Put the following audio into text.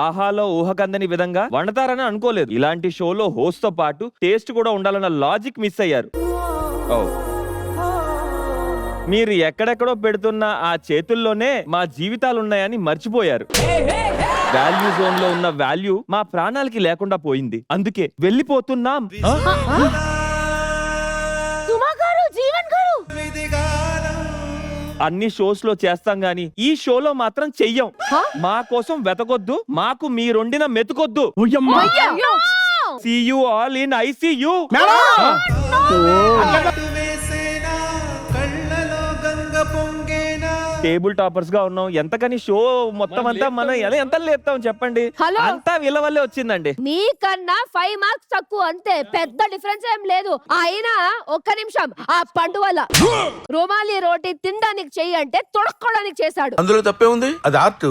ఆహాలో ఊహకందని విధంగా వండతారని అనుకోలేదు. ఇలాంటి షోలో హోస్ట్ తో పాటు టేస్ట్ కూడా ఉండాలన్న లాజిక్ మిస్ అయ్యారు. మీరు ఎక్కడెక్కడో పెడుతున్న ఆ చేతుల్లోనే మా జీవితాలున్నాయని మర్చిపోయారు. వాల్యూ జోన్ లో ఉన్న వాల్యూ మా ప్రాణాలకి లేకుండా పోయింది. అందుకే వెళ్ళిపోతున్నాం. అన్ని షోస్ లో చేస్తాం గాని ఈ షోలో మాత్రం చెయ్యం. మా కోసం వెతకొద్దు, మాకు మీరొండిన మెతుకొద్దు. See you all in ICU. Table toppers గా ఉన్నాం. ఎంతకని షో మొత్తం అంతా మనం ఎంత లేపుతాం చెప్పండి. అంతా వీళ్ళ వల్లే వచ్చిందండి. మీకన్నా 5 మార్క్స్ తక్కువ అంతే, పెద్ద డిఫరెన్స్ ఏం లేదు. అయినా ఒక్క నిమిషం, ఆ పండు వల్ల రోమాలి రోటీ తినడానికి చెయ్యి అంటే తొడక్కోడానికి చేశాడు. అందులో తప్పే ఉంది, అది ఆర్ట్.